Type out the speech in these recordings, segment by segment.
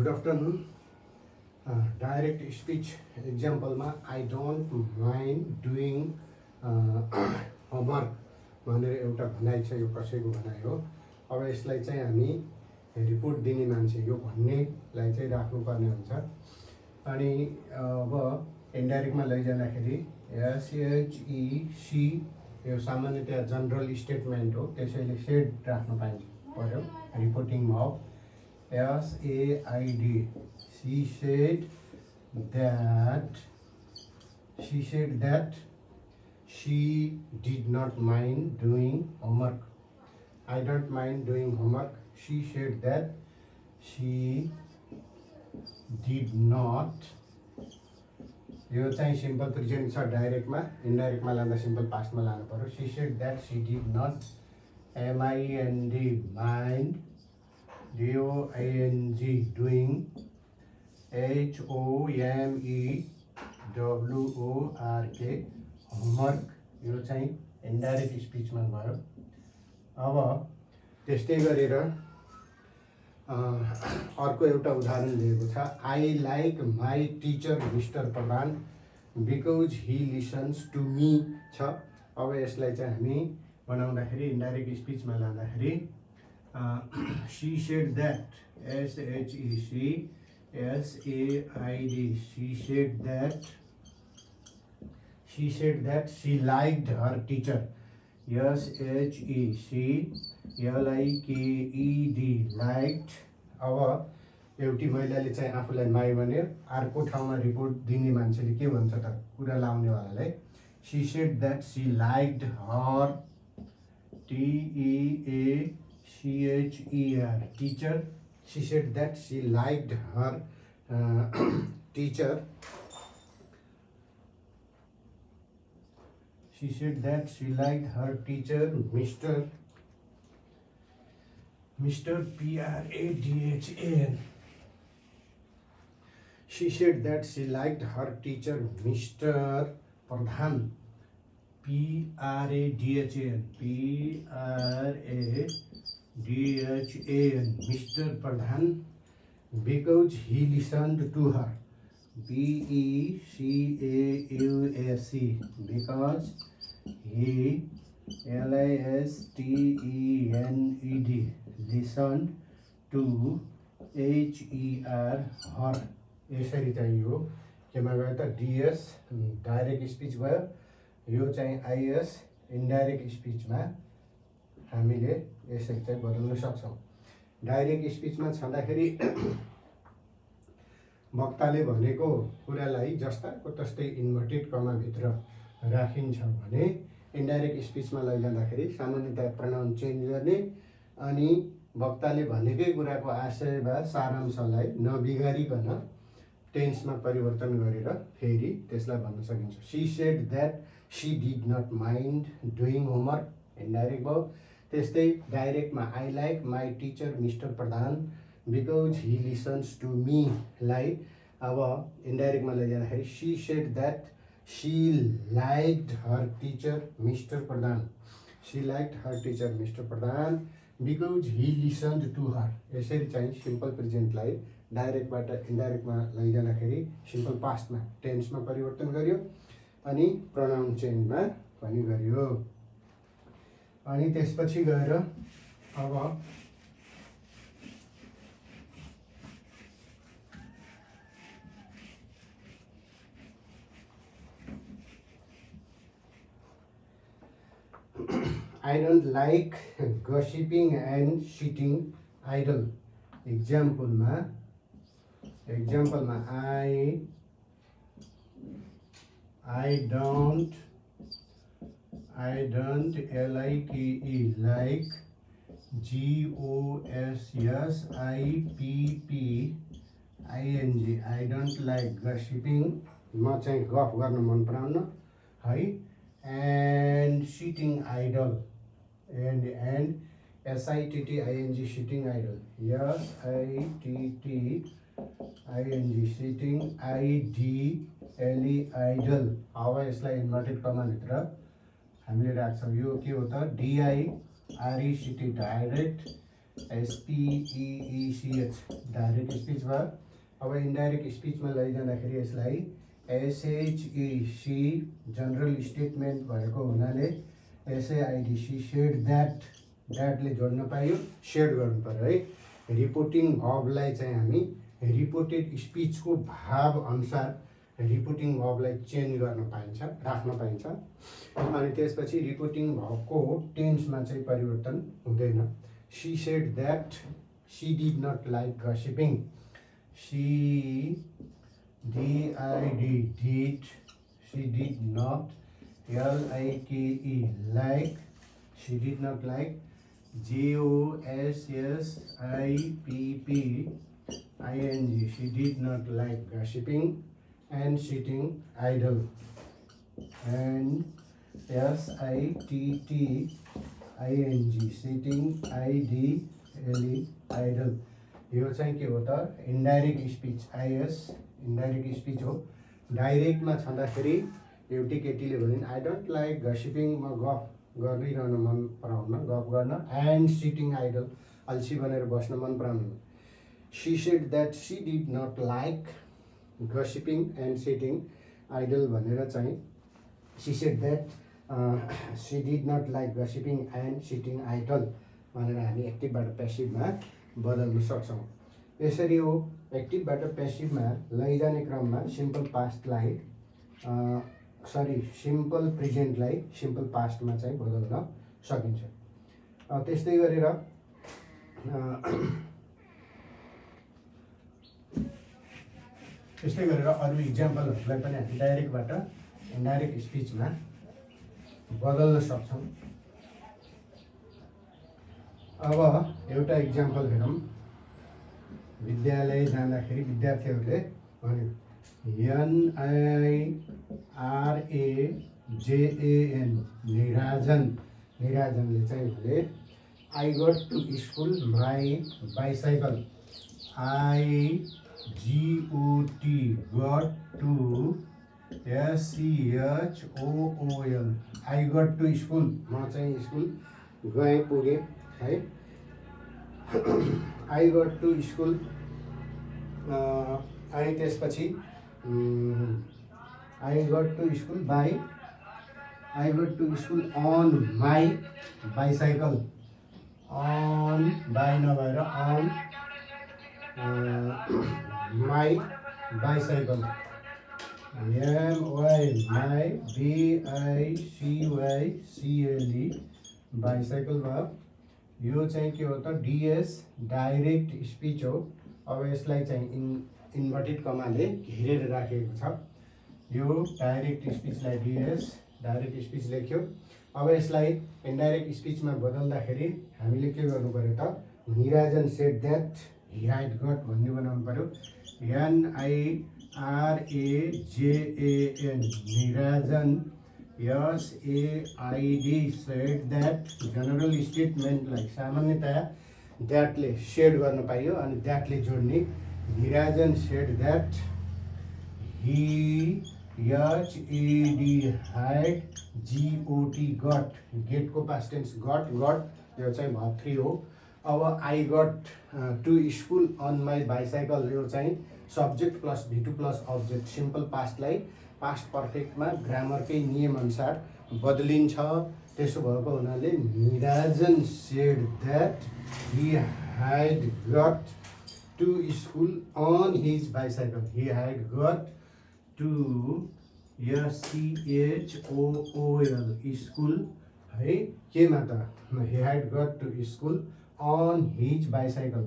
Good afternoon. Direct speech example ma I don't mind doing homework भनेर एउटा भनाइ छ। यो कसैको भनाइ हो। अब यसलाई चाहिँ हामी रिपोर्ट दिने मान्छे यो भन्नेलाई चाहिँ राख्नुपर्ने हुन्छ। अनि अब इन्डाइरेक्टमा लैजाँदाखेरि SHEC यो सामान्यतया जनरल स्टेटमेन्ट हो, त्यसैले सेड राख्नु पर्यो रिपोर्टिङमा हो। SAID she said that she did not mind doing homework. I don't mind doing homework. She said that she did not. यो चाहिँ सिम्पल प्रेजेन्ट छ डाइरेक्टमा। इन्डाइरेक्टमा लाँदा सिम्पल पास्टमा लानु पर्यो। She said that she did not MIND mind DOING doing HOMEWORK homework यो चाहिँ indirect स्पिचमा भयो। अब त्यस्तै गरेर अर्को एउटा उदाहरण दिएको छ। I like my teacher mister Pradhan because he listens to me छ। अब यसलाई चाहिँ हामी बनाउँदाखेरि इन्डाइरेक्ट स्पिचमा लाँदाखेरि she said that SHEC SAID she said that she liked her teacher SHECLIKED liked। अब एउटी महिलाले चाहिँ आफूलाई माई भन्यो, अर्को ठाउँमा रिपोर्ट दिने मान्छेले के भन्छ त कुरा लाउनेवालालाई she said that she liked her TEACHER teacher। She said that she liked her teacher। She said that she liked her teacher Mr. PRADHAN। She said that she liked her teacher Mr. Pradhan PRADHAN Mr. Pradhan because he listened to her BECAUSE because he LISTENED listened to HER her। यसरी चाहिँ यो केमा गयो त DS direct speech भयो। यो चाहिँ IS indirect स्पिचमा हामीले यसरी चाहिँ बदल्न सक्छौँ। डाइरेक्ट स्पिचमा छँदाखेरि वक्ताले भनेको कुरालाई जस्ताको तस्तै इन्भर्टेड कमाभित्र राखिन्छ भने इन्डाइरेक्ट स्पिचमा लैजाँदाखेरि सामान्यतया प्रोनाउन चेन्ज गर्ने अनि वक्ताले भनेकै कुराको आशय वा सारांशलाई नबिगारिकन टेन्समा परिवर्तन गरेर फेरि त्यसलाई भन्न सकिन्छ। She said that she did not mind doing homework indirect भयो। त्यस्तै डाइरेक्टमा I like my teacher mister Pradhan because he listens to me लाई अब इन्डाइरेक्टमा लैजाँदाखेरि she said that she liked her teacher Mr. Pradhan। She liked her teacher Mr. Pradhan because he listened to her। यसरी चाहिँ simple प्रेजेन्टलाई डाइरेक्टबाट इन्डाइरेक्टमा लैजाँदाखेरि simple पास्टमा टेन्समा परिवर्तन गर्यो अनि pronoun चेन्जमा पनि गर्यो। अनि त्यसपछि गएर अब I don't like gossiping and sitting idle। exampleमा I don't like GOSSIPPING I don't like gossiping म चाहिँ गफ गर्न मन पराउन है। and sitting idle and SITTING sitting idle SITTING sitting IDLE idle। अब यसलाई इन्भर्टेड कमाभित्र हामीले राख्छौँ। यो के हो त DIRECT direct SPEECH direct speech भयो। अब इन्डाइरेक्ट स्पिचमा लैजाँदाखेरि यसलाई SHEC जनरल स्टेटमेन्ट भएको हुनाले SAID सी सेड द्याटले जोड्न पाइयो, सेड गर्नु पर्यो है। रिपोर्टिङ भर्बलाई चाहिँ हामी रिपोर्टेड स्पिचको भाव अनुसार रिपोर्टिङ भर्बलाई चेन्ज गर्न पाइन्छ, राख्न पाइन्छ। अनि त्यसपछि रिपोर्टिङ भर्बको टेन्समा चाहिँ परिवर्तन हुँदैन। She said that she did not like gossiping, she did she did not LIKE like, she did not like GOSSIPPING, she did not like gossiping and sitting idle, and SITTING sitting idle यो चाहिँ के हो त indirect speech. IS indirect speech हो। डाइरेक्टमा छँदाखेरि एउटी केटीले भनिन् आई डोन्ट लाइक गसिपिङ, म गफ गरिरहन मन पराउन, गफ गर्न, एन्ड सिटिङ आइडल अल्छी बनेर बस्न मन पराउनु। She said that she did not like gossiping and sitting idle भनेर चाहिँ she said that she did not like gossiping and sitting idle भनेर हामी एक्टिभबाट पेसिभमा बदल्न सक्छौँ। यसरी हो एक्टिभबाट पेसिभमा लैजाने क्रममा सिम्पल पास्टलाई सिम्पल प्रेजेन्टलाई सिम्पल पास्टमा चाहिँ बदल्न सकिन्छ। त्यस्तै गरेर अरू इक्जाम्पलहरूलाई पनि हामी डाइरेक्टबाट इन्डाइरेक्ट स्पिचमा बदल्न सक्छौँ। अब एउटा इक्जाम्पल हेरौँ। विद्यालय जाँदाखेरि विद्यार्थीहरूले भन्यो NIRAJAN निराजनले चाहिँ भने I got to school my bicycle, IGOT got to SCHOOL, I got to school, म चाहिँ स्कुल गएँ पुगेँ है। आई गट टु स्कुल अनि त्यसपछि I got to school on my bicycle, on by नभएर on my bicycle, MY my BICYCLE bicycle भयो। यो चाहिँ के हो त DS डाइरेक्ट स्पिच हो। अब यसलाई चाहिँ इन्भर्टेड कमाले घेरेर राखेको छ। यो डाइरेक्ट स्पिचलाई DS डाइरेक्ट स्पिच लेख्यो। अब यसलाई इन्डाइरेक्ट स्पिचमा बदल्दाखेरि हामीले के गर्नु पर्यो त Nirajan said that he had got भन्ने बनाउनु पर्यो। NIRAJAN Nirajan SAID said that general स्टेटमेन्टलाई सामान्यतया द्याटले सेड गर्न पाइयो अनि द्याटले जोड्ने। Nirajan said that he HAD had GOT got, गेटको पास्ट टेन्स गट यो चाहिँ भर्ब 3 हो। अब I got to school on my bicycle यो चाहिँ subject plus V2 plus object simple पास्टलाई पास्ट पर्फेक्टमा ग्रामरकै नियमअनुसार बदलिन्छ। त्यसो भएको हुनाले निराजन said that he had got to school on his bicycle, he had got to SCHOOL school है केमा त he had got to school on his bicycle,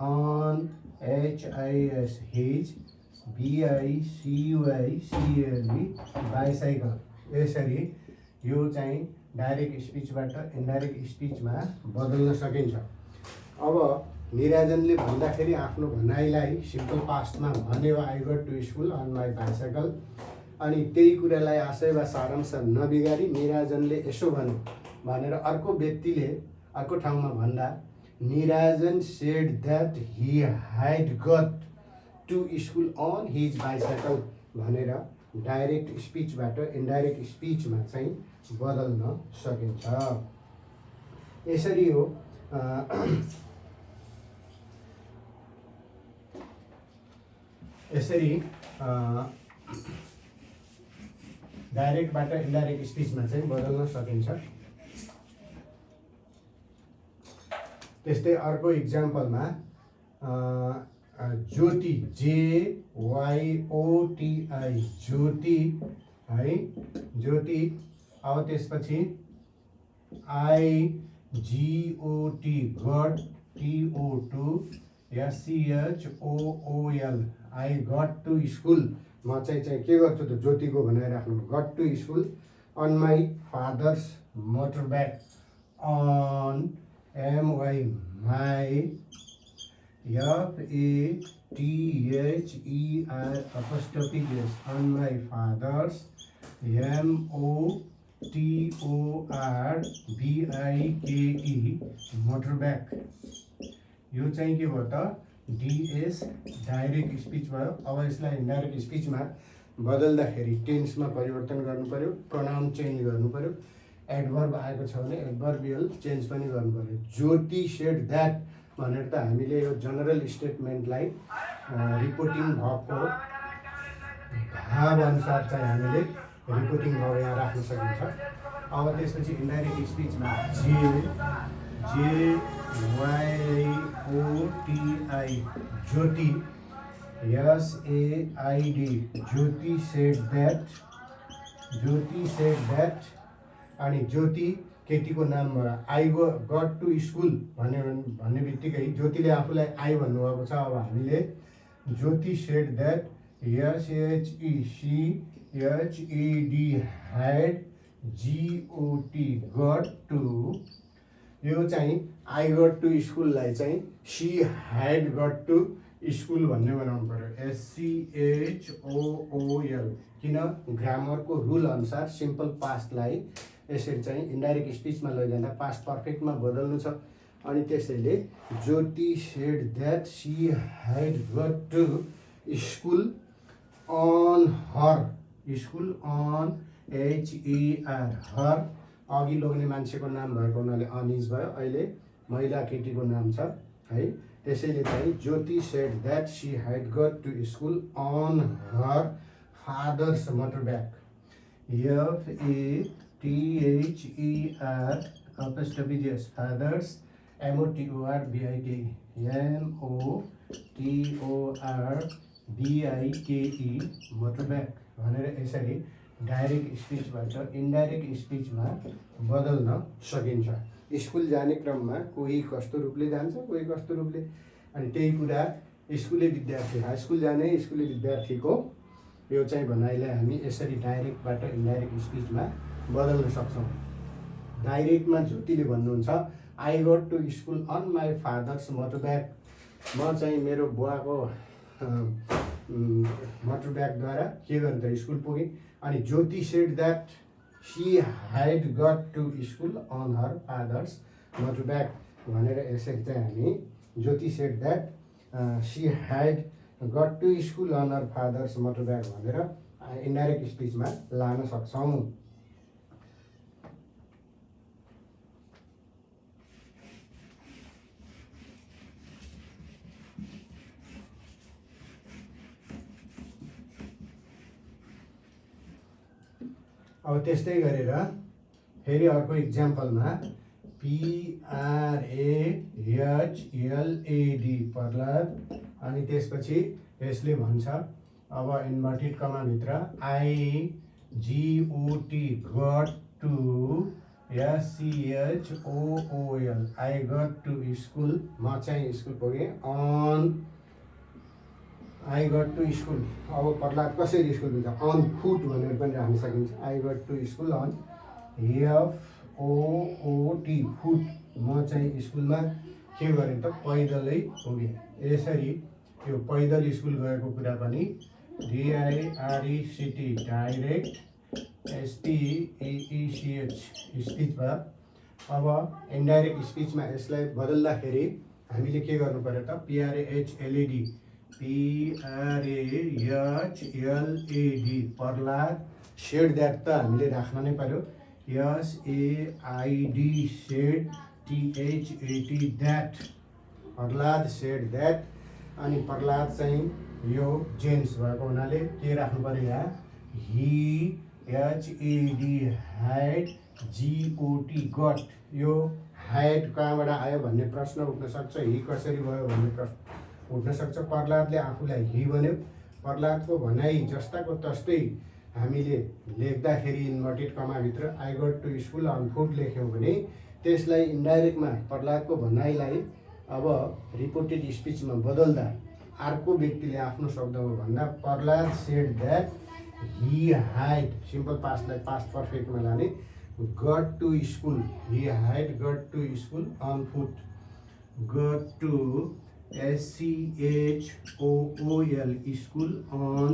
on HIS his BICYCLE bicycle. यसरी यो चाहिँ डाइरेक्ट स्पिचबाट इन्डाइरेक्ट स्पिचमा बदल्न सकिन्छ। अब निराजनले भन्दाखेरि आफ्नो भनाइलाई सिम्पल पास्टमा भन्यो I got to school on my bicycle, अनि त्यही कुरालाई आशय वा सारांश नबिगारी निराजनले यसो भन्यो भनेर अर्को व्यक्तिले अर्को ठाउँमा भन्दा Nirajan said that he had got to school on his bicycle भनेर डाइरेक्ट स्पिचबाट इन्डाइरेक्ट स्पिचमा चाहिँ बदल्न सकिन्छ। यसरी हो यसरी डाइरेक्टबाट इन्डाइरेक्ट स्पिचमा चाहिँ बदल्न सकिन्छ। त्यस्तै अर्को इक्जाम्पलमा ज्योति, JYOTI ज्योति है, ज्योति। अब त्यसपछि IGOT got, TO2 SCHOOL I got to school. म चाहिँ के गर्छु त ज्योतिको बनाइराख्नु, got to school on my father's motorbike, on MY my FATHER apostrophe S on my father's MOTORBIKE motorbike. यो चाहिँ के भयो त DS डाइरेक्ट स्पिच भयो। अब यसलाई इन्डाइरेक्ट स्पिचमा बदल्दाखेरि टेन्समा परिवर्तन गर्नु पर्यो, प्रोनाउन चेन्ज गर्नु पर्यो, एडभर्ब आएको छ भने एडभर्बियल चेन्ज पनि गर्नु पर्यो। ज्योति सेड द्याट भनेर त हामीले यो जनरल स्टेटमेन्टलाई रिपोर्टिङ भएको भाव अनुसार चाहिँ हामीले रिपोर्टिङ भाव यहाँ राख्न सकिन्छ। अब त्यसपछि इन्डाइरेक्ट स्पिचमा JYOTI Jyoti, SAID Jyoti said that, Jyoti said that. अनि ज्योति केटीको नाम भयो। आई गट टु स्कुल भन्ने बित्तिकै ज्योतिले आफूलाई आई भन्नुभएको छ। अब हामीले Jyoti said that SHECHED had GOT got to, यो चाहिँ आई गट टु स्कुललाई चाहिँ she had got to school भन्ने बनाउनु पर्यो, SCHOOL। किन ग्रामरको रुल अनुसार सिम्पल पास्टलाई यसरी चाहिँ इन्डाइरेक्ट स्पिचमा लैजाँदा पास्ट पर्फेक्टमा बदल्नु छ। अनि त्यसैले Jyoti said that she had got to school on her, school on HER her. अघि लोग्ने मान्छेको नाम भएको हुनाले अनिज भयो, अहिले महिला केटीको नाम छ है। त्यसैले चाहिँ Jyoti said that she had got to school on her father's motorbike, FATHER apostrophe S fathers MOTORBIKE MOTORBIKE motorbike भनेर यसरी डाइरेक्ट स्पिचबाट इन्डाइरेक्ट स्पिचमा बदल्न सकिन्छ। स्कुल जाने क्रममा कोही कस्तो रूपले जान्छ, कोही कस्तो रूपले। अनि त्यही कुरा स्कुले विद्यार्थी, हाई स्कुल जाने स्कुले विद्यार्थीको यो चाहिँ भनाइलाई हामी यसरी डाइरेक्टबाट इन्डाइरेक्ट स्पिचमा बदल्न सक्छौँ। डाइरेक्टमा ज्योतिले भन्नुहुन्छ I got to school on my father's motorbike, म चाहिँ मेरो बुवाको मोटरबाइकद्वारा के गर्नु त स्कुल पुगेँ। अनि Jyoti said that she had got to school on her father's motorbike भनेर यसरी चाहिँ हामी Jyoti said that she had got to school on her father's motorbike भनेर इन्डाइरेक्ट स्पिचमा लान सक्छौँ। अब त्यस्तै गरेर फेरि अर्को इक्जाम्पलमा PRAHLAD प्रहलाद। अनि त्यसपछि यसले भन्छ अब इन्भर्टेड कमाभित्र IGOT got to SCHOOL I got to school, म चाहिँ स्कुल पुगेँ अन आई गट टु स्कुल। अब प्रहलाद कसरी स्कुल पुग्छ, अन फुट भनेर पनि राख्न सकिन्छ। I got to school on FOOT foot, म चाहिँ स्कुलमा के गरेँ त पैदलै पुगेँ। यसरी यो पैदल स्कुल गएको कुरा पनि DIRECT डाइरेक्ट SPEECH स्पिच भयो। अब इन्डाइरेक्ट स्पिचमा यसलाई बदल्दाखेरि हामीले के गर्नु पर्यो त PRAHLAD प्रहलाद सेड द्याट त हामीले राख्न नै पर्यो, SAID said THAT that Prahlad said that. अनि प्रहलाद चाहिँ यो जेन्ट्स भएको हुनाले के राख्नु पर्यो यहाँ, ही HAD ह्याड, GOT गट। यो ह्याड कहाँबाट आयो भन्ने प्रश्न उठ्न सक्छ, ही कसरी भयो भन्ने प्रश्न उठ्न सक्छ। प्रहलादले आफूलाई ही भन्यो। प्रहलादको भनाइ जस्ताको तस्तै हामीले लेख्दाखेरि इन्भर्टेड कमाभित्र I got to school on foot लेख्यौँ भने त्यसलाई इन्डाइरेक्टमा प्रहलादको भनाइलाई अब रिपोर्टेड स्पिचमा बदल्दा अर्को व्यक्तिले आफ्नो शब्दमा भन्दा Prahlad said that he had, simple पास्टलाई पास्ट पर्फेक्टमा लाने, got to school, he had got to school on foot, got to SCHOOL school on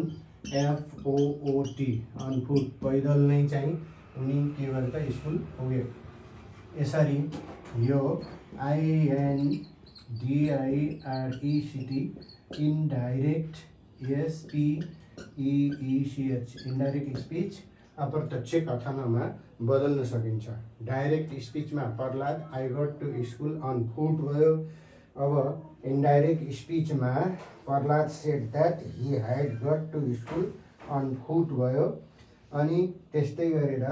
FOOT on foot, पैदल नै चाहिँ उनी के गरे त स्कुल पुगे। यसरी यो INDIRECT indirect SPEECH indirect speech अप्रत्यक्ष कथनमा बदल्न सकिन्छ। डाइरेक्ट स्पिचमा Prahlad I got to school on foot भयो। अब इन्डाइरेक्ट स्पिचमा Prahlad said that he had got to school on foot भयो। अनि त्यस्तै गरेर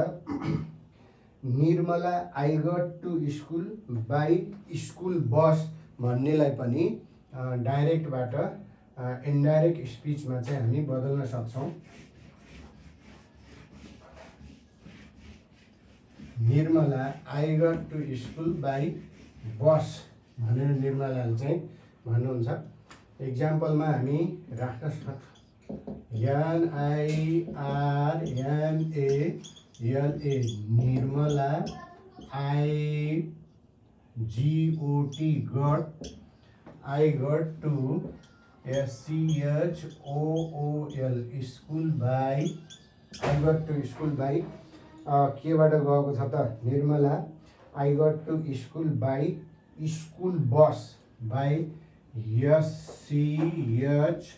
Nirmala I got to school by school bus भन्नेलाई पनि डाइरेक्टबाट इन्डाइरेक्ट स्पिचमा चाहिँ हामी बदल्न सक्छौँ। Nirmala I got to school by bus भनेर निर्मलाले चाहिँ भन्नुहुन्छ। इक्जाम्पलमा हामी राख्न सक्छौँ NIRMALA Nirmala I got to SCHOOL school by, I got to school by केबाट गएको छ त, Nirmala I got to school by school bus by SCHOOLBUS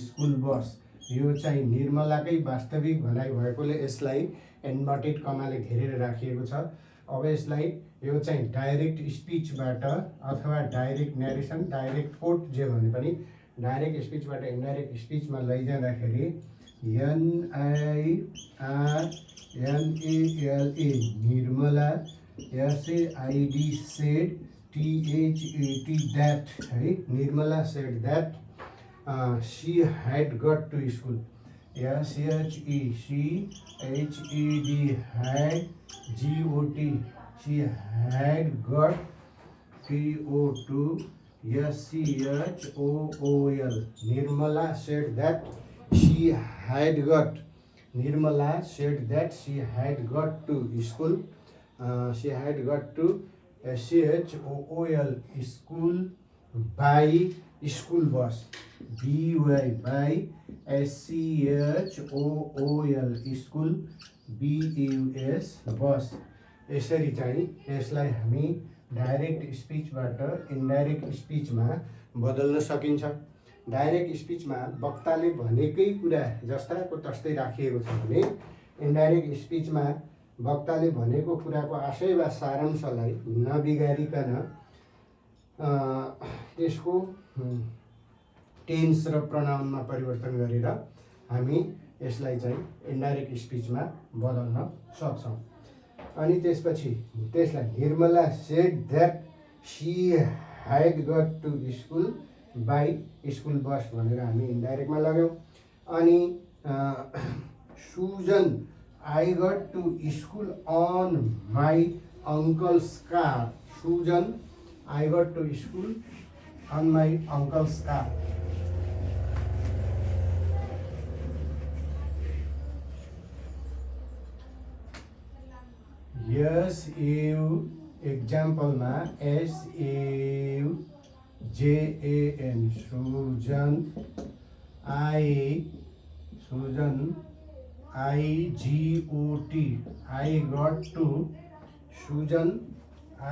school bus. यो चाहिँ निर्मलाकै वास्तविक भनाइ भएकोले यसलाई इन्भर्टेड कमाले घेरेर राखिएको छ। अब यसलाई यो चाहिँ डाइरेक्ट स्पिचबाट अथवा डाइरेक्ट न्यारेसन, डाइरेक्ट कोट जे भने पनि डाइरेक्ट स्पिचबाट इन्डाइरेक्ट स्पिचमा लैजाँदाखेरि NIRMALA Nirmala SAID said THAT that है, Nirmala said that she had got to school, SHECHED had, GOT she had got, TO2 SCHOOL Nirmala said that she had got, Nirmala said that she had got to school, she had got to SCHOOL school by school bus, BY by SCHOOL school BUS bus. यसरी चाहिँ यसलाई हामी direct स्पिचबाट indirect स्पिचमा बदल्न सकिन्छ। Direct स्पिचमा वक्ताले भनेकै कुरा जस्ताको तस्तै राखिएको छ भने इन्डाइरेक्ट स्पिचमा वक्ताले भनेको कुराको आशय वा सारांशलाई नबिगारिकन त्यसको टेन्स र प्रनाउनमा परिवर्तन गरेर हामी यसलाई चाहिँ इन्डाइरेक्ट स्पिचमा बदल्न सक्छौँ। अनि त्यसपछि त्यसलाई Nirmala said that she had got to school by school bus भनेर हामी इन्डाइरेक्टमा लाग्यौँ। अनि Sujan I got to school on my uncle's car, Sujan I got to school on my uncle's car. SAU एक्जाम्पलमा SAUJAN Sujan IGOT I got to, Sujan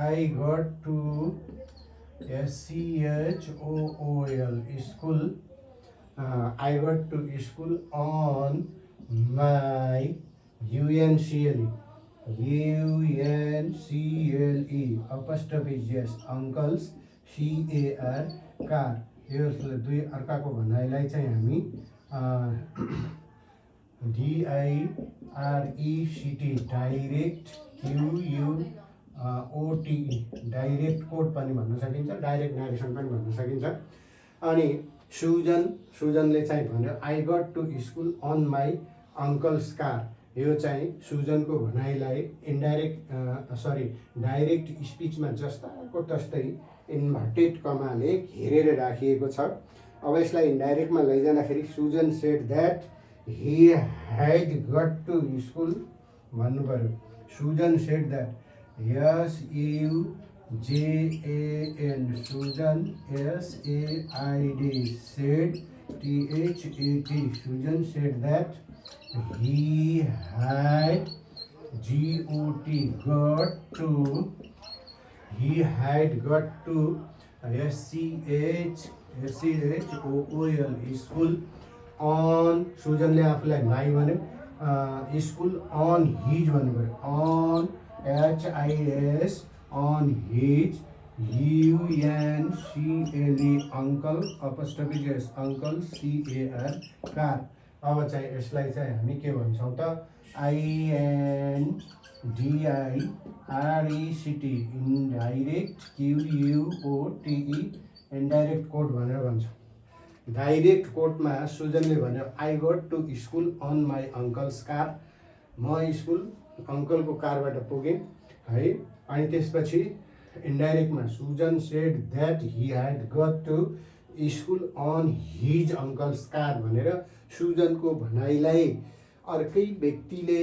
I got to SCHOOL school, I got to school on my UNCLE apostrophe yes uncle's CAR car, यो दुई अर्काको भनाइलाई चाहिँ हामी DIRECT direct QUOTE direct code पनि भन्न सकिन्छ, डाइरेक्ट नरेसन पनि भन्न सकिन्छ। अनि सुजनले चाहिँ भन्यो I got to school on my uncle's car, यो चाहिँ सुजनको भनाइलाई डाइरेक्ट स्पिचमा जस्ताको तस्तै इन्भर्टेड कमाले घेरेर राखिएको छ। अब यसलाई इन्डाइरेक्टमा लैजाँदाखेरि Sujan said that he had got to school भन्नु पर्यो। Sujan said that, SUJAN Sujan, SAID said, THAT Sujan said that he had got to SCHOOL school on, सुजनले आफूलाई माई भन्यो, स्कुल अन हिज भन्नु पर्यो, on HIS on his, UNCLE uncle, apostrophe s uncle, CAR car. अब चाहिँ यसलाई चाहिँ हामी के भन्छौँ त, INDIRECT indirect QUOTE indirect quote भनेर भन्छौँ। डाइरेक्ट कोडमा सुजनले भन्यो I got to school on my uncle's car, म स्कुल अङ्कलको कारबाट पुगेँ है। अनि त्यसपछि इन्डाइरेक्टमा Sujan said that he had got to school on his uncle's car भनेर सुजनको भनाइलाई अर्कै व्यक्तिले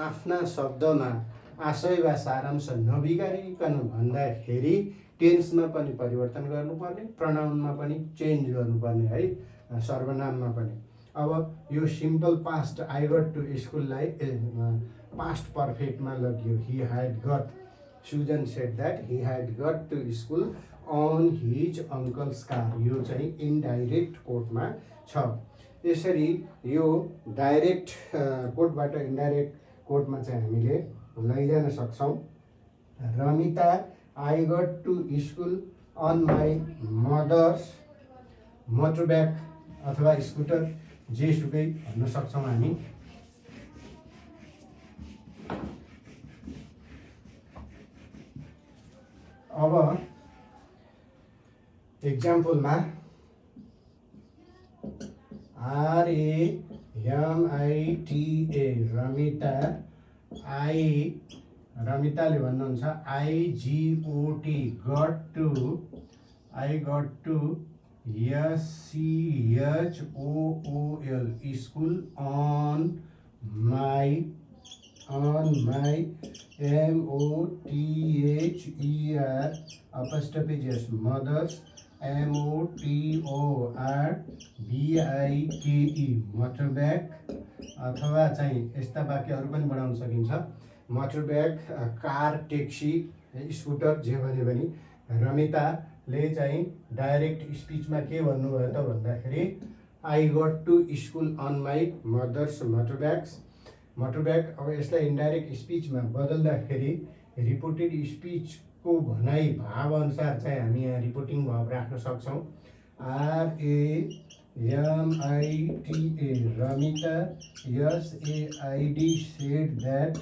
आफ्ना शब्दमा आशय वा सारांश नबिगारिकन भन्दाखेरि टेन्समा पनि परिवर्तन गर्नुपर्ने, प्रनाउनमा पनि चेन्ज गर्नुपर्ने है, सर्वनाममा पनि। अब यो simple past I got to स्कुललाई पास्ट पर्फेक्टमा लगियो, he had got, Sujan said that he had got to school on his uncle's car, यो चाहिँ इन्डाइरेक्ट कोडमा छ। यसरी यो डाइरेक्ट कोडबाट इन्डाइरेक्ट कोडमा चाहिँ हामीले लैजान सक्छौँ। Ramita I got to school on my mother's motorbike अथवा स्कुटर, जेसुकै भन्न सक्छौँ हामी। अब एक्जाम्पलमा RAMITA रमिता, रमिताले भन्नुहुन्छ I got to SCHOOL school on my MOTHER apostrophe s mother's, MOTORBIKE motorbike, अथवा चाहिँ यस्ता वाक्यहरू पनि बनाउन सकिन्छ, मोटरबाइक, कार, ट्याक्सी, स्कुटर, जे भने पनि। रमिताले चाहिँ डाइरेक्ट स्पिचमा के भन्नुभयो त भन्दाखेरि I got to school on my mother's motorbike. अब यसलाई इन्डाइरेक्ट स्पिचमा बदल्दाखेरि रिपोर्टेड स्पिचको भनाइ भावअनुसार चाहिँ हामी यहाँ रिपोर्टिङ भाव राख्न सक्छौँ। RAMITA Ramita, SAID said that,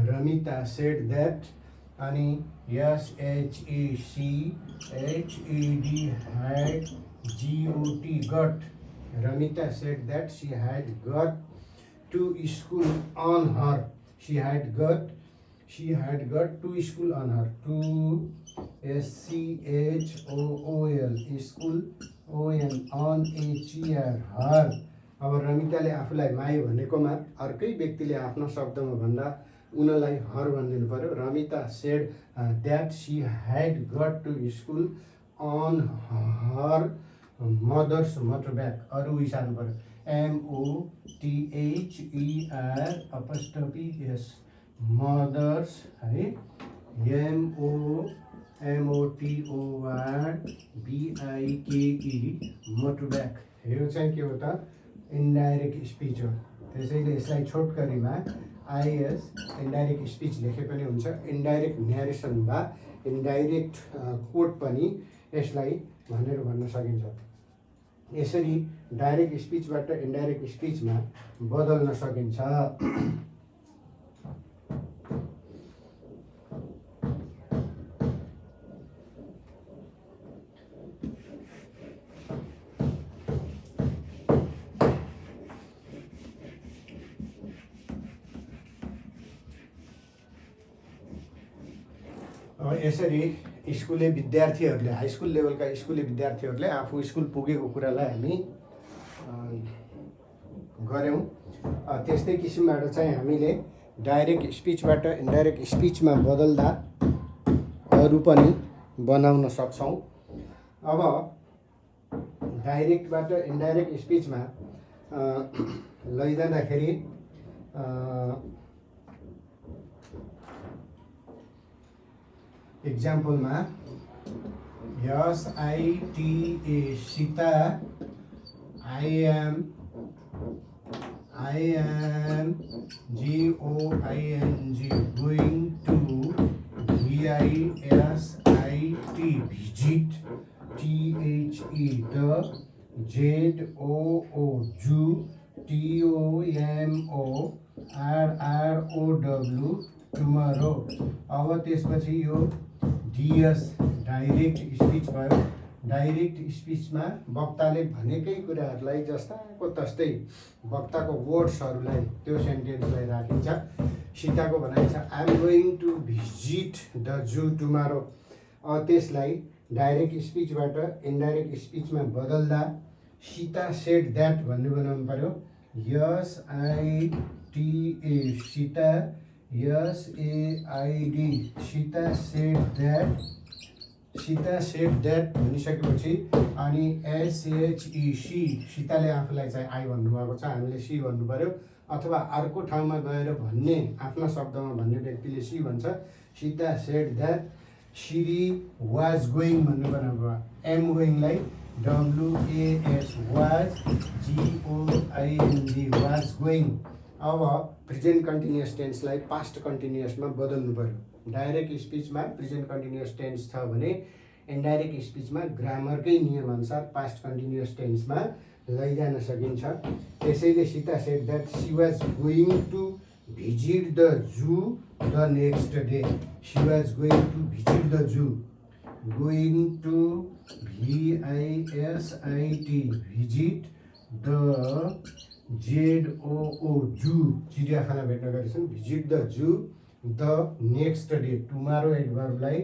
Ramita said that, अनि SHECHED had got, Ramita said that she had got to school on her, she had got to school on her, to SCHOOL school on HER her। अब रमिताले आफूलाई my भनेकोमा अर्कै व्यक्तिले आफ्नो शब्दमा भन्दा उनलाई her भनिदिनु पर्यो। Ramita said that she had got to school on her mother's motorbike, अरू इसार्नु पर्यो, MOTHER अपस्टपी एस मदर्स है, MOTORBIKE मोटरबाइक। यो चाहिँ के हो त, इन्डाइरेक्ट स्पिच हो। त्यसैले यसलाई छोटकरीमा IS इन्डाइरेक्ट स्पिच लेखे पनि हुन्छ, इन्डाइरेक्ट न्यारेसन वा इन्डाइरेक्ट कोट पनि यसलाई भनेर भन्न सकिन्छ। यसरी डाइरेक्ट स्पिचबाट इन्डाइरेक्ट स्पिचमा बदल्न सकिन्छ। यसरी स्कुले विद्यार्थीहरूले हाई स्कुल लेभलका स्कुले विद्यार्थीहरूले आफू स्कुल पुगेको कुरालाई हामी गऱ्यौँ। त्यस्तै किसिमबाट चाहिँ हामीले डाइरेक्ट स्पिचबाट इन्डाइरेक्ट स्पिचमा बदल्दा अरू पनि बनाउन सक्छौँ। अब डाइरेक्टबाट इन्डाइरेक्ट स्पिचमा लैजाँदाखेरि एक्जाम्पलमा SITA Sita I am GOING going to VISIT visit THE the ZOO zoo TOMORROW tomorrow। अब त्यसपछि यो DS डाइरेक्ट स्पिच भयो। डाइरेक्ट स्पिचमा वक्ताले भनेकै कुराहरूलाई जस्ताको तस्तै वक्ताको वर्ड्सहरूलाई त्यो सेन्टेन्सलाई राखिन्छ। सीताको भनाइ छ I am going to visit the zoo tomorrow. त्यसलाई डाइरेक्ट स्पिचबाट इन्डाइरेक्ट स्पिचमा बदल्दा सीता सेड द्याट भन्ने बनाउनु पर्यो। SITA Sita SAID Sita said that भनिसकेपछि अनि SHE सीताले आफूलाई चाहिँ आई भन्नुभएको छ, हामीले सी भन्नु पर्यो। अथवा अर्को ठाउँमा गएर भन्ने आफ्ना शब्दमा भन्ने व्यक्तिले सी भन्छ। Sita said that she was going भन्नु पर्यो। एम गोइङलाई WAS was GOING was going. अब प्रेजेन्ट कन्टिन्युअस टेन्सलाई पास्ट कन्टिन्युअसमा बदल्नु पर्यो। डाइरेक्ट स्पिचमा प्रेजेन्ट कन्टिन्युअस टेन्स छ भने इन्डाइरेक्ट स्पिचमा ग्रामरकै नियमअनुसार पास्ट कन्टिन्युअस टेन्समा लैजान सकिन्छ। त्यसैले Sita said that she was going to visit the zoo the next day. She was going to visit the zoo. Going to VISIT visit the ZOO zoo चिडियाखाना भेट्न गएछन्। Visit the zoo the next day. Tomorrow एडभर्बलाई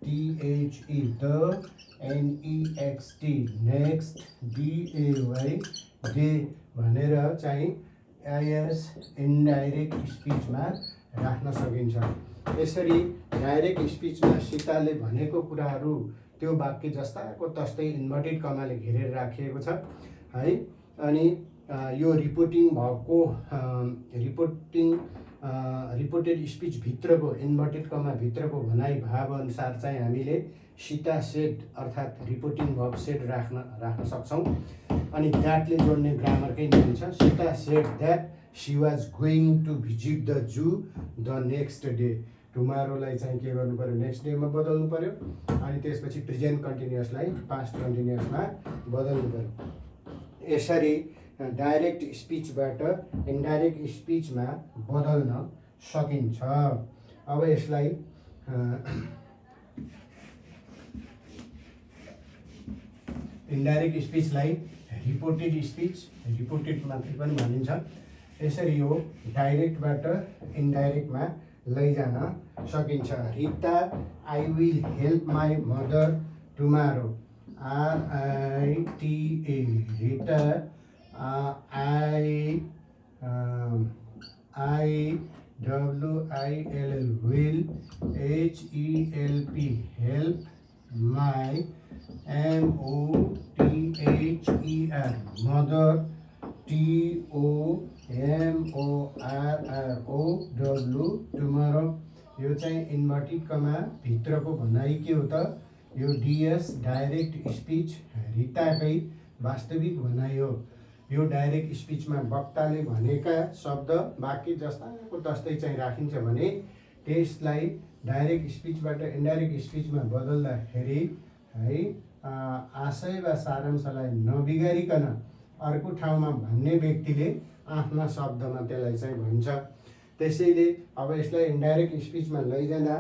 THE the NEXT next DAY day भनेर चाहिँ IS indirect स्पिचमा राख्न सकिन्छ। यसरी direct स्पिचमा सीताले भनेको कुराहरू त्यो वाक्य जस्ताको तस्तै इन्भर्टेड कमाले घेरेर राखिएको छ है। अनि यो रिपोर्टिङ भएको रिपोर्टेड स्पिच भित्रको इन्भर्टेड कमा भित्रको भनाइ भाव अनुसार चाहिँ हामीले सीता सेड अर्थात् रिपोर्टिङ भर्ब सेड राख्न सक्छौँ। अनि द्याटले जोड्ने ग्रामरकै नियम छ। Sita said that she was going to visit the zoo the next day. टुमारोलाई चाहिँ के गर्नु पर्यो, नेक्स्ट डेमा बदल्नु पर्यो। अनि त्यसपछि प्रेजेन्ट कन्टिन्युअसलाई पास्ट कन्टिन्युअसमा बदल्नु पर्यो। यसरी डाइरेक्ट स्पिचबाट इन्डाइरेक्ट स्पिचमा बदल्न सकिन्छ। अब यसलाई इन्डाइरेक्ट स्पिचलाई रिपोर्टेड मात्रै पनि भनिन्छ। यसरी यो डाइरेक्टबाट इन्डाइरेक्टमा लैजान सकिन्छ। Rita I will help my mother tomorrow. RITA Rita IWILL will HELP help my MOTHER mother TOMORROW tomorrow। यो चाहिँ इन्भर्टेड कमा भित्रको भनाइ के हो त, यो DS डाइरेक्ट स्पिच रिताकै वास्तविक भनाइ हो। यो डाइरेक्ट स्पिचमा वक्ताले भनेका शब्द वाक्य जस्ताको तस्तै चाहिँ राखिन्छ भने त्यसलाई डाइरेक्ट स्पिचबाट इन्डाइरेक्ट स्पिचमा बदल्दाखेरि है आशय वा सारांशलाई नबिगारिकन अर्को ठाउँमा भन्ने व्यक्तिले आफ्ना शब्दमा त्यसलाई चाहिँ भन्छ। त्यसैले अब यसलाई इन्डाइरेक्ट स्पिचमा लैजाँदा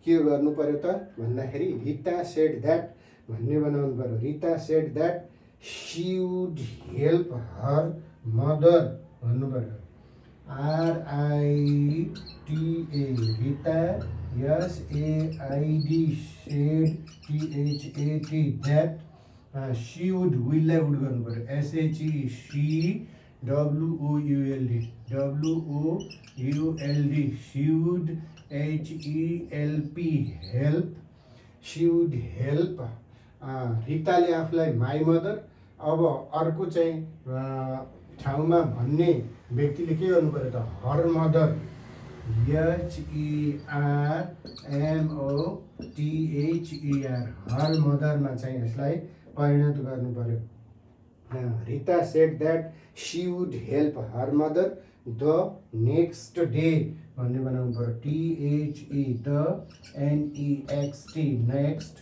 के गर्नु पर्यो त भन्दाखेरि रिता सेड द्याट भन्ने बनाउनु पर्यो। Rita said that she would help her mother भन्नु पर्यो। RITA Rita SAID said THAT that she would विललाई वुड गर्नु पर्यो। SHE she WOULD she would HELP help she would help. रिताले आफूलाई माई मदर, अब अर्को चाहिँ ठाउँमा भन्ने व्यक्तिले के गर्नु पर्यो त हर मदर HERMOTHER हर मदरमा चाहिँ यसलाई परिणत गर्नु पर्यो। Rita said that she would help her mother the next day भन्ने बनाउनु पर्यो। THE the NEXT next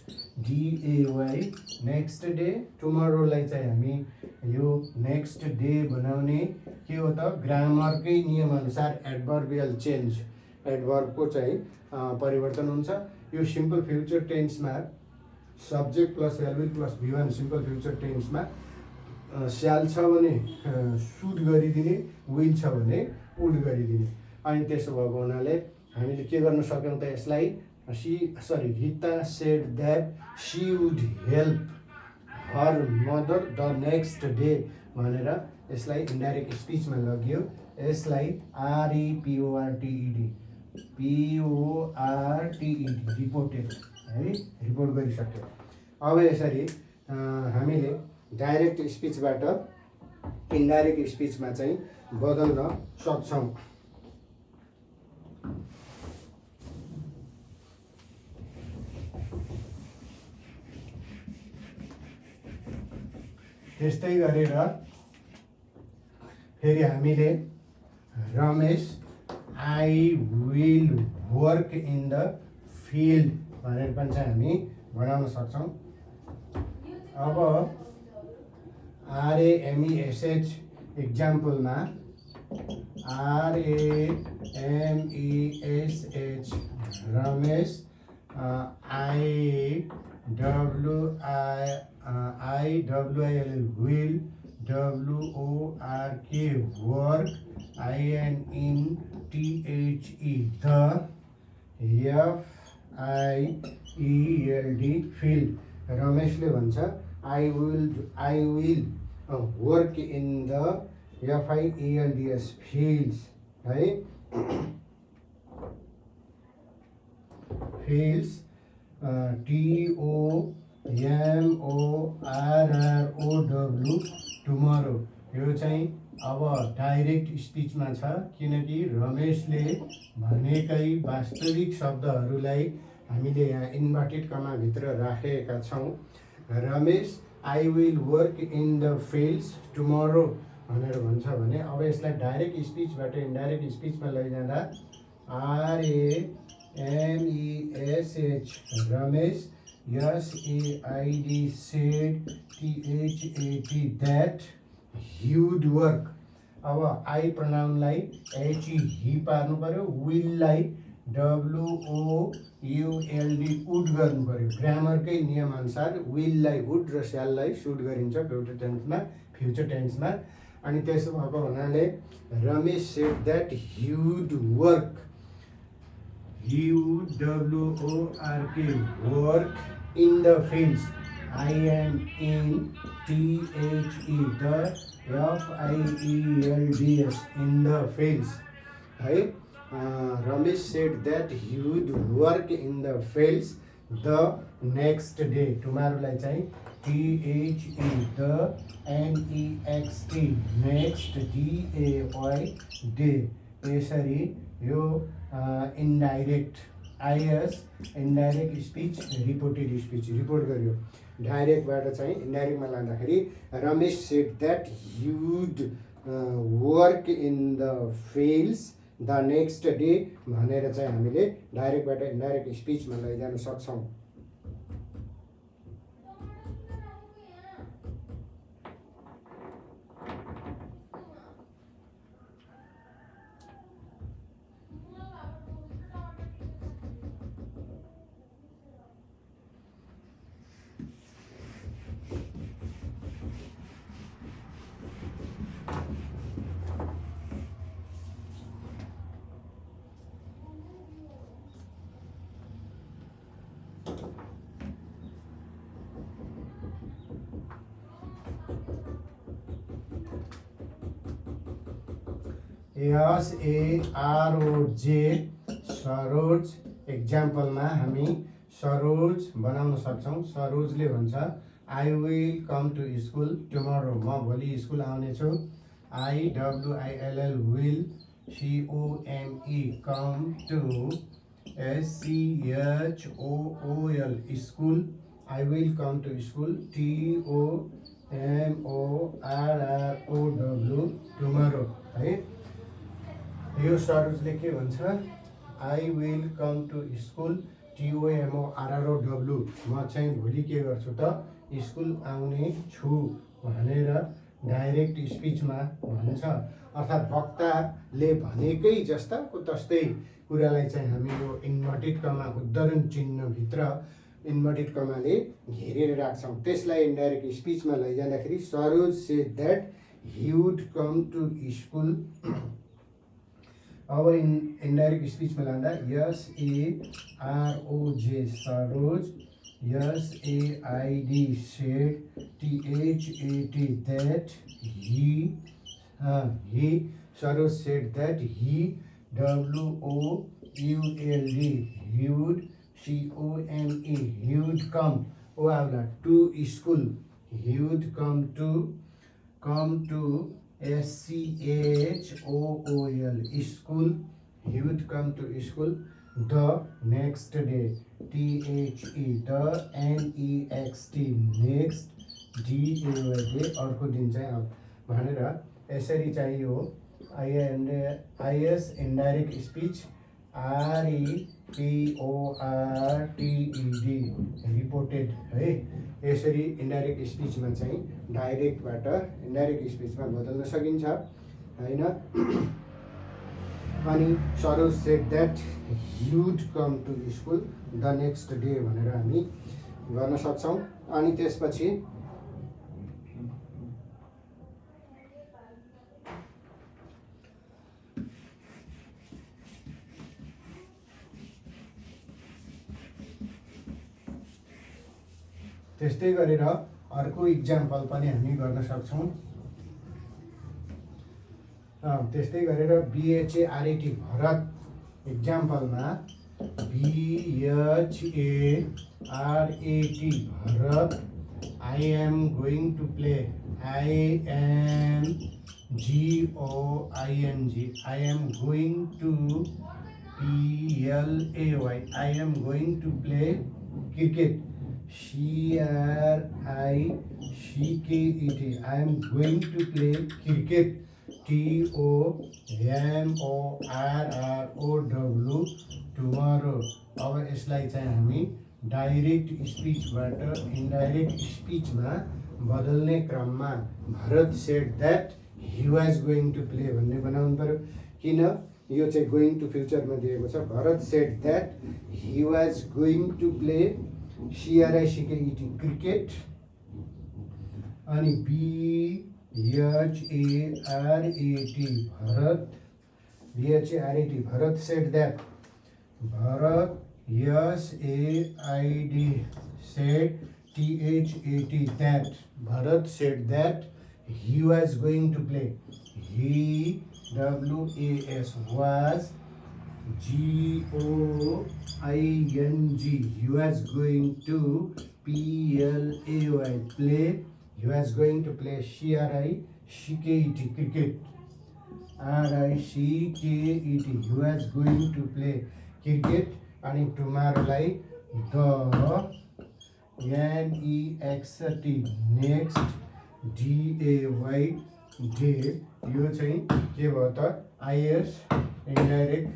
DAY next day. टुमरोलाई चाहिँ हामी यो नेक्स्ट डे बनाउने के हो त ग्रामरकै नियमअनुसार एडभर्बियल चेन्ज एडभर्बको चाहिँ परिवर्तन हुन्छ। यो सिम्पल फ्युचर टेन्समा सब्जेक्ट प्लस एलविल प्लस V1 सिम्पल फ्युचर टेन्समा स्याल छ भने सुड गरिदिने, विल छ भने वुड गरिदिने। अनि त्यसो भएको हुनाले हामीले के गर्न सक्यौँ त यसलाई Rita said that she would help her mother the next day भनेर यसलाई इन्डाइरेक्ट स्पिचमा लगियो। यसलाई REPORTED रिपोर्टेड है रिपोर्ट गरिसक्यो। अब यसरी हामीले डाइरेक्ट स्पिचबाट इन्डाइरेक्ट स्पिचमा चाहिँ बदल्न सक्छौँ। त्यस्तै गरेर फेरि हामीले Ramesh I will work in the field भनेर पनि चाहिँ हामी बनाउन सक्छौँ। अब RAMESH इक्जाम्पलमा RAMESH Ramesh IWIL will WORK work INTHE the FIELD field। रमेशले भन्छ I will work in the FIELDS fields है fields TOMORROW टुमरो। यो चाहिँ अब डाइरेक्ट स्पिचमा छ किनकि रमेशले भनेकै वास्तविक शब्दहरूलाई हामीले यहाँ इन्भर्टेड कमाभित्र राखेका छौँ। Ramesh I will work in the fields tomorrow भनेर भन्छ भने अब यसलाई डाइरेक्ट स्पिचबाट इन्डाइरेक्ट स्पिचमा लैजाँदा RAMESH Ramesh SAID said THAT that he would work। अब आई प्रनाउनलाई HE पार्नु पर्यो, विललाई WOULD वुड गर्नु पर्यो। ग्रामरकै नियमअनुसार विललाई वुड र स्याललाई सुड गरिन्छ फ्युचर टेन्समा। अनि त्यसो भएको हुनाले Ramesh said that he would work WORK in the fields INTHE the FIELDS in the fields है। Ramesh said that he would work in the fields the next day. टुमारोलाई चाहिँ THE the NEXT next DAY day. यसरी यो indirect IS indirect speech reported speech report गर्यो। डाइरेक्टबाट चाहिँ इन्डाइरेक्टमा लाँदाखेरि Ramesh said that he would work in the fields the next day भनेर चाहिँ हामीले डाइरेक्टबाट इन्डाइरेक्ट स्पिचमा लैजान सक्छौँ। SAROJ सरोज। एक्जाम्पलमा हामी सरोज बनाउन सक्छौँ। सरोजले भन्छ I will come to school tomorrow, म भोलि स्कुल आउनेछु। IWILL will, COME come to, SCHOOL school, I will come to school, TOMORROW tomorrow है। यो सरोजले के भन्छ I will come to school TOMORROW, म चाहिँ भोलि के गर्छु त स्कुल आउने छु भनेर डाइरेक्ट स्पिचमा भन्छ। अर्थात् वक्ताले भनेकै जस्ताको तस्तै कुरालाई चाहिँ हामी यो इन्भर्टेड कमा उद्धरण चिन्हभित्र इन्भर्टेड कमाले घेरेर राख्छौँ। त्यसलाई इन्डाइरेक्ट स्पिचमा लैजाँदाखेरि Saroj said that he would come to school. अब इन्डाइरेक्ट स्पिचमा लाँदा SAROJ Saroj, SAID said, THAT that he Saroj said that he, WOULD he would, COME he would come, to school, he would come to SCHOOL school, he would come to school the next day, the NEXT next, DAY अर्को दिन चाहिँ अब भनेर यसरी चाहिँ यो IS indirect speech REPORTED reported है। यसरी इन्डाइरेक्ट स्पिचमा चाहिँ डाइरेक्टबाट इन्डाइरेक्ट स्पिचमा बदल्न सकिन्छ हैन। अनि Saroj said that he would come to school the next day भनेर हामी गर्न सक्छौँ। अनि त्यसपछि त्यस्तै गरेर अर्को इक्जाम्पल पनि हामी गर्न सक्छौँ। त्यस्तै गरेर BHART भरत इक्जाम्पलमा BHARAT Bharat, I am going to play, IAM GOING, I am going to PLAY, I am going to play cricket, CRICKET, I am going to play cricket, TOMORROW tomorrow। अब यसलाई चाहिँ हामी डाइरेक्ट स्पिचबाट इन्डाइरेक्ट स्पिचमा बदल्ने क्रममा Bharat said that he was going to play भन्ने बनाउनु पर्यो। किन यो चाहिँ गोइङ टु फ्युचरमा दिएको छ। Bharat said that he was going to play CRICKET cricket, अनि BHARAT Bharat, BHARAT Bharat said that, Bharat SAID said THAT that, Bharat said that he was going to play, he WAS was, GOING he was going to PLAY play, he was going to play CRICKET cricket, RICKET he was going to play cricket। अनि टुमारोलाई the NEXT next, DAY day. यो चाहिँ के भयो त IS indirect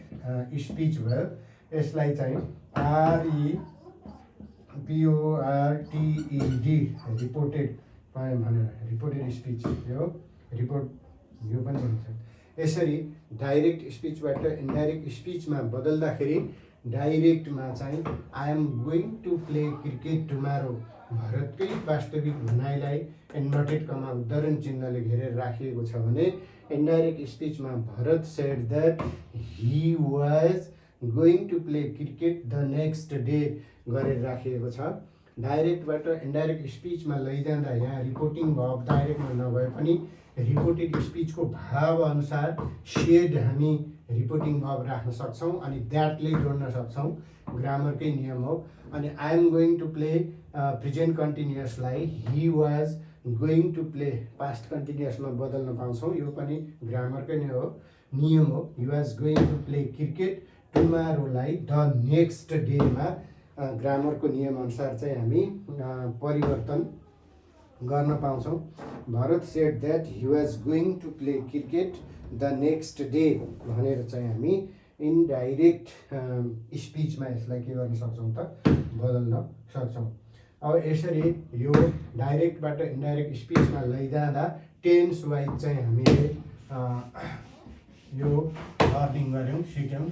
speech भयो। यसलाई चाहिँ REPORTED रिपोर्टेड भनेर रिपोर्टेड स्पिच यो रिपोर्ट यो पनि हुन्छ। यसरी डाइरेक्ट स्पिचबाट इन्डाइरेक्ट स्पिचमा बदल्दाखेरि डाइरेक्टमा चाहिँ I am going to play cricket tomorrow भारतकै वास्तविक भनाइलाई इन्भर्टेड कमा उद्धरण चिन्हले घेरेर राखिएको छ भने इन्डाइरेक्ट स्पिचमा Bharat said that he was going to play cricket the next day गरेर राखिएको छ। डाइरेक्टबाट इन्डाइरेक्ट स्पिचमा लैजाँदा यहाँ रिपोर्टिङ भाव डाइरेक्टमा नभए पनि रिपोर्टेड स्पिचको भाव अनुसार सेड हामी रिपोर्टिङ भाव राख्न सक्छौँ अनि द्याटले जोड्न सक्छौँ, ग्रामरकै नियम हो। अनि I am going to play present कन्टिन्युअसलाई he was going to play past कन्टिन्युअसमा बदल्न पाउँछौँ, यो पनि ग्रामरकै नियम हो। He was going to play cricket टुमारोलाई द नेक्स्ट डेमा ग्रामरको नियमअनुसार चाहिँ हामी परिवर्तन गर्न पाउँछौँ। Bharat said that he was going to play cricket the next day भनेर चाहिँ हामी इनडाइरेक्ट स्पिचमा यसलाई के गर्न सक्छौँ त बदल्न सक्छौँ। अब यसरी यो डाइरेक्टबाट इन्डाइरेक्ट स्पिचमा लैजाँदा टेन्स वाइज चाहिँ हामीले यो लर्निङ गऱ्यौँ, सिक्यौँ।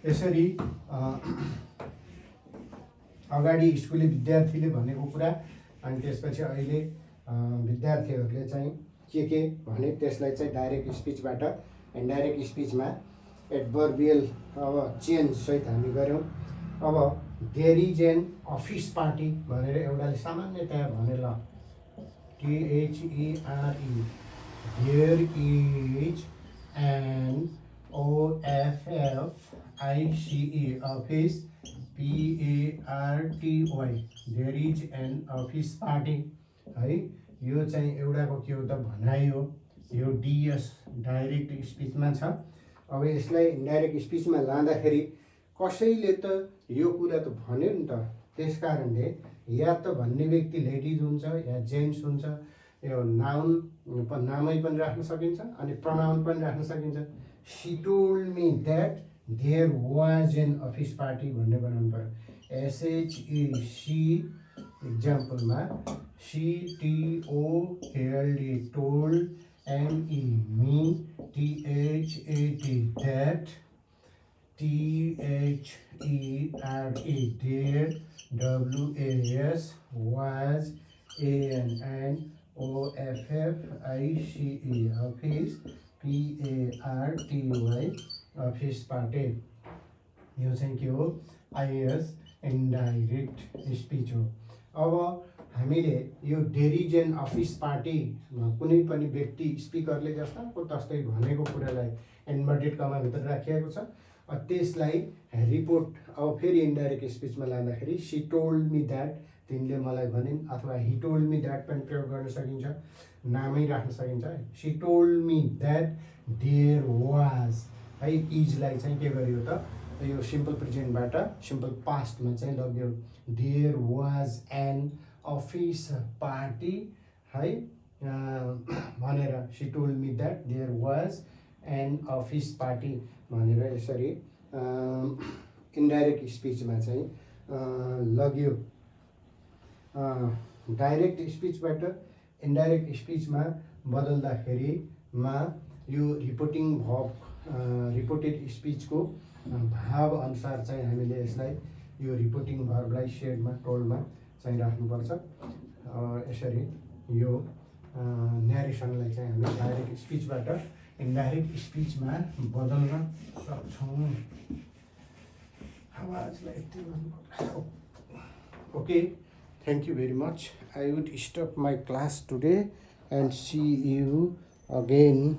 यसरी अगाडि स्कुले विद्यार्थीले भनेको कुरा अनि त्यसपछि अहिले विद्यार्थीहरूले चाहिँ के भने त्यसलाई चाहिँ डाइरेक्ट स्पिचबाट इन्डाइरेक्ट स्पिचमा एडभर्बियल अब चेन्ज सहित हामी गऱ्यौँ। अब there is an office party भनेर एउटाले सामान्यतया भने ल THERE there is an OFFICE office PARTY there is an office party है। यो चाहिँ एउटाको के हो त भनाइ हो, यो DS डाइरेक्ट स्पिचमा छ। अब यसलाई इन्डाइरेक्ट स्पिचमा लाँदाखेरि कसैले त यो कुरा त भन्यो नि त, त्यस कारणले या त भन्ने व्यक्ति लेडिज हुन्छ या जेन्ट्स हुन्छ, यो नाउन नामै पनि राख्न सकिन्छ अनि प्रनाउन पनि राख्न सकिन्छ। She told me that there was an office party भन्ने बनाउनु पर्यो। SHEC इक्जाम्पलमा CTOLD told ME THAT that THERE there WAS was AN OFFICE office PARTY office party. यो चाहिँ के हो IAS इन्डाइरेक्ट स्पिच हो। अब हामीले यो there is an office party कुनै पनि व्यक्ति स्पिकरले जस्ताको तस्तै भनेको कुरालाई इन्भर्टेड कमाभित्र राखिएको छ। त्यसलाई रिपोर्ट अब फेरि इन्डाइरेक्ट स्पिचमा लाँदाखेरि सी टोल्ड मी द्याट तिमीले मलाई भनिन् अथवा ही टोल्ड मी द्याट पनि प्रयोग गर्न सकिन्छ, नामै राख्न सकिन्छ। She told me that there was है, इजलाई चाहिँ के गरियो त यो सिम्पल प्रेजेन्टबाट सिम्पल पास्टमा चाहिँ लग्यो। There was an office party है भनेर she told me that there was an office party भनेर यसरी इन्डाइरेक्ट स्पिचमा चाहिँ लग्यो। डाइरेक्ट स्पिचबाट इन्डाइरेक्ट स्पिचमा बदल्दाखेरिमा यो रिपोर्टिङ भाव रिपोर्टेड स्पिचको भाव अनुसार चाहिँ हामीले यसलाई यो रिपोर्टिङ भर्बलाई सेडमा टोल्डमा चाहिँ राख्नुपर्छ। यसरी यो न्यारेसनलाई चाहिँ हामी डाइरेक्ट स्पिचबाट इन्डाइरेक्ट स्पिचमा बदल्न सक्छौँ। आवाजलाई यति गर्नुपर्छ। Okay, thank you very much. I would stop my class today and see you again